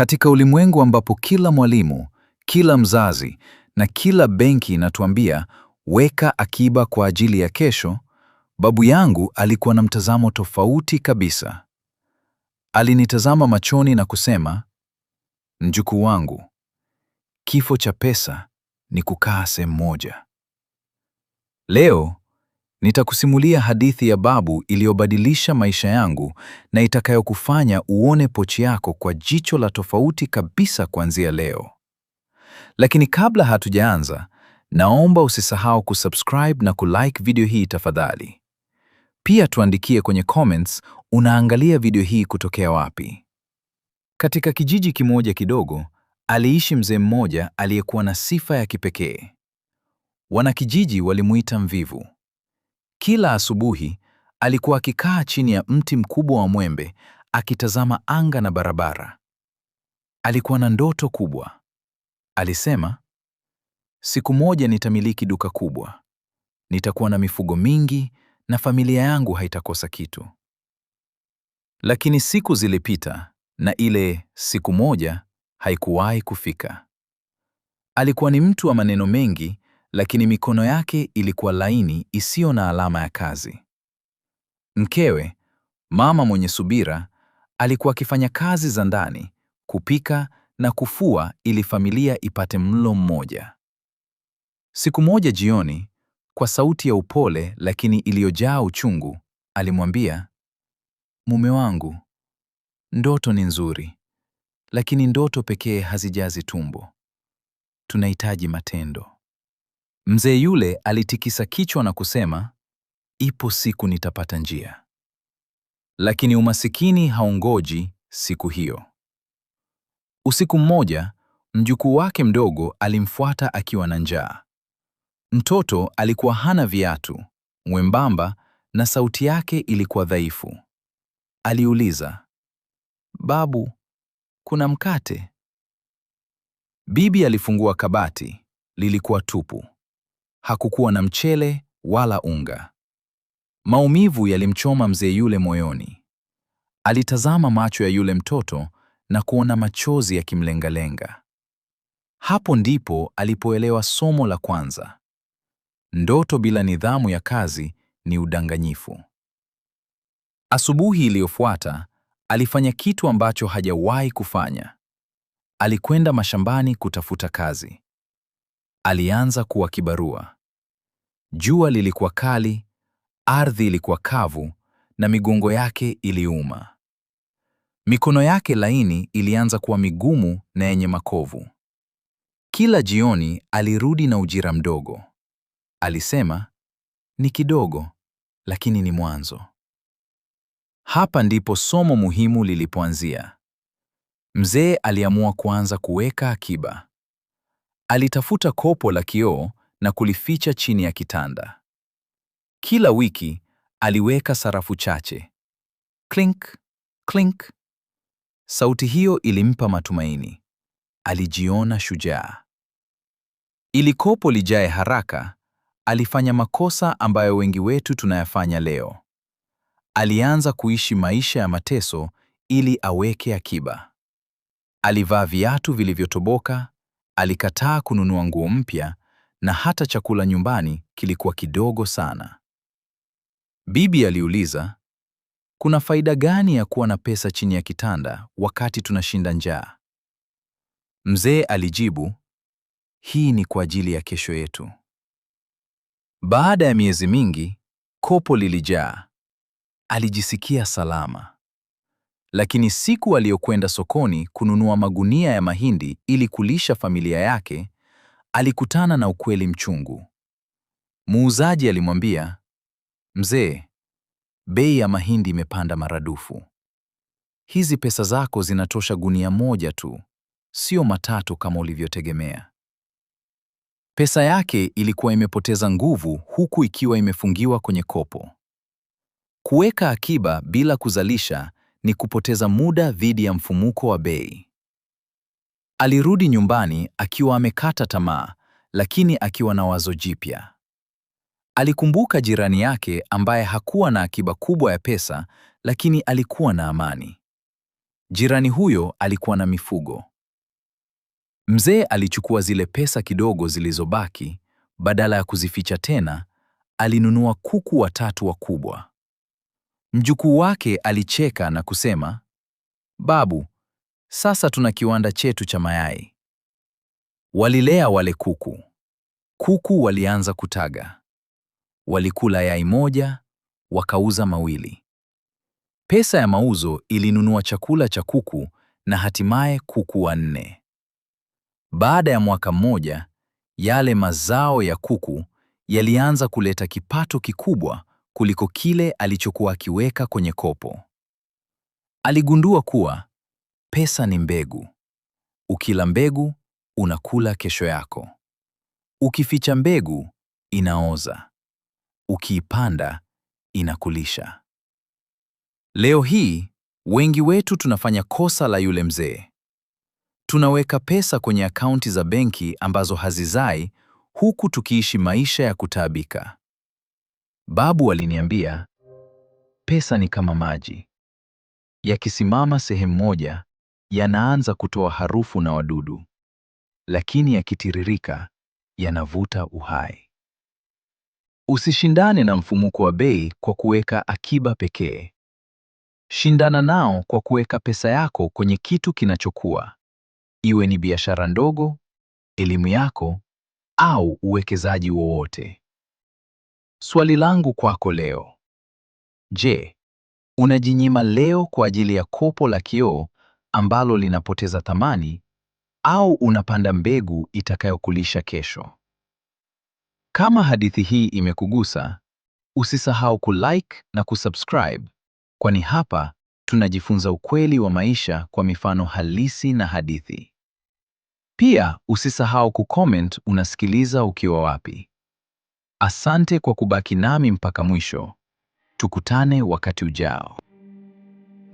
Katika ulimwengu ambapo kila mwalimu, kila mzazi na kila benki inatuambia weka akiba kwa ajili ya kesho, babu yangu alikuwa na mtazamo tofauti kabisa. Alinitazama machoni na kusema, mjukuu wangu, kifo cha pesa ni kukaa sehemu moja. Leo nitakusimulia hadithi ya babu iliyobadilisha maisha yangu na itakayokufanya uone pochi yako kwa jicho la tofauti kabisa kuanzia leo. Lakini kabla hatujaanza, naomba usisahau kusubscribe na kulike video hii tafadhali. Pia tuandikie kwenye comments unaangalia video hii kutokea wapi. Katika kijiji kimoja kidogo, aliishi mzee mmoja aliyekuwa na sifa ya kipekee. Wanakijiji walimuita mvivu. Kila asubuhi alikuwa akikaa chini ya mti mkubwa wa mwembe akitazama anga na barabara. Alikuwa na ndoto kubwa. Alisema, siku moja nitamiliki duka kubwa. Nitakuwa na mifugo mingi na familia yangu haitakosa kitu. Lakini siku zilipita na ile siku moja haikuwahi kufika. Alikuwa ni mtu wa maneno mengi, lakini mikono yake ilikuwa laini isiyo na alama ya kazi. Mkewe, mama mwenye subira, alikuwa akifanya kazi za ndani, kupika na kufua ili familia ipate mlo mmoja. Siku moja jioni, kwa sauti ya upole lakini iliyojaa uchungu, alimwambia, mume wangu, ndoto ni nzuri, lakini ndoto pekee hazijazi tumbo. Tunahitaji matendo. Mzee yule alitikisa kichwa na kusema, ipo siku nitapata njia. Lakini umasikini haungoji siku hiyo. Usiku mmoja, mjukuu wake mdogo alimfuata akiwa na njaa. Mtoto alikuwa hana viatu, mwembamba na sauti yake ilikuwa dhaifu. Aliuliza, babu, kuna mkate? Bibi alifungua kabati, lilikuwa tupu. Hakukuwa na mchele wala unga. Maumivu yalimchoma mzee yule moyoni. Alitazama macho ya yule mtoto na kuona machozi yakimlengalenga. Hapo ndipo alipoelewa somo la kwanza. Ndoto bila nidhamu ya kazi ni udanganyifu. Asubuhi iliyofuata, alifanya kitu ambacho hajawahi kufanya. Alikwenda mashambani kutafuta kazi. Alianza kuwa kibarua. Jua lilikuwa kali, ardhi ilikuwa kavu na migongo yake iliuma. Mikono yake laini ilianza kuwa migumu na yenye makovu. Kila jioni alirudi na ujira mdogo. Alisema, ni kidogo, lakini ni mwanzo. Hapa ndipo somo muhimu lilipoanzia. Mzee aliamua kuanza kuweka akiba. Alitafuta kopo la kioo na kulificha chini ya kitanda. Kila wiki aliweka sarafu chache. Klink, klink. Sauti hiyo ilimpa matumaini. Alijiona shujaa. Ili kopo lijae haraka, alifanya makosa ambayo wengi wetu tunayafanya leo. Alianza kuishi maisha ya mateso ili aweke akiba. Alivaa viatu vilivyotoboka, alikataa kununua nguo mpya na hata chakula nyumbani kilikuwa kidogo sana. Bibi aliuliza, kuna faida gani ya kuwa na pesa chini ya kitanda wakati tunashinda njaa? Mzee alijibu, hii ni kwa ajili ya kesho yetu. Baada ya miezi mingi, kopo lilijaa. Alijisikia salama. Lakini siku aliyokwenda sokoni kununua magunia ya mahindi ili kulisha familia yake, alikutana na ukweli mchungu. Muuzaji alimwambia, mzee, bei ya mahindi imepanda maradufu. Hizi pesa zako zinatosha gunia moja tu, sio matatu kama ulivyotegemea. Pesa yake ilikuwa imepoteza nguvu huku ikiwa imefungiwa kwenye kopo. Kuweka akiba bila kuzalisha ni kupoteza muda dhidi ya mfumuko wa bei. Alirudi nyumbani akiwa amekata tamaa, lakini akiwa na wazo jipya. Alikumbuka jirani yake ambaye hakuwa na akiba kubwa ya pesa, lakini alikuwa na amani. Jirani huyo alikuwa na mifugo. Mzee alichukua zile pesa kidogo zilizobaki, badala ya kuzificha tena, alinunua kuku watatu wakubwa. Mjukuu wake alicheka na kusema, "Babu, sasa tuna kiwanda chetu cha mayai." Walilea wale kuku. Kuku walianza kutaga. Walikula yai moja, wakauza mawili. Pesa ya mauzo ilinunua chakula cha kuku na hatimaye kuku wanne. Baada ya mwaka mmoja, yale mazao ya kuku yalianza kuleta kipato kikubwa kuliko kile alichokuwa akiweka kwenye kopo. Aligundua kuwa pesa ni mbegu. Ukila mbegu, unakula kesho yako. Ukificha mbegu, inaoza. Ukiipanda, inakulisha. Leo hii, wengi wetu tunafanya kosa la yule mzee. Tunaweka pesa kwenye akaunti za benki ambazo hazizai, huku tukiishi maisha ya kutaabika. Babu aliniambia, pesa ni kama maji. Yakisimama sehemu moja, yanaanza kutoa harufu na wadudu. Lakini yakitiririka, yanavuta uhai. Usishindane na mfumuko wa bei kwa kuweka akiba pekee. Shindana nao kwa kuweka pesa yako kwenye kitu kinachokua. Iwe ni biashara ndogo, elimu yako, au uwekezaji wowote. Swali langu kwako leo. Je, unajinyima leo kwa ajili ya kopo la kioo ambalo linapoteza thamani, au unapanda mbegu itakayokulisha kesho? Kama hadithi hii imekugusa, usisahau kulike na kusubscribe, kwani hapa tunajifunza ukweli wa maisha kwa mifano halisi na hadithi. Pia usisahau kucomment unasikiliza ukiwa wapi. Asante kwa kubaki nami mpaka mwisho. Tukutane wakati ujao.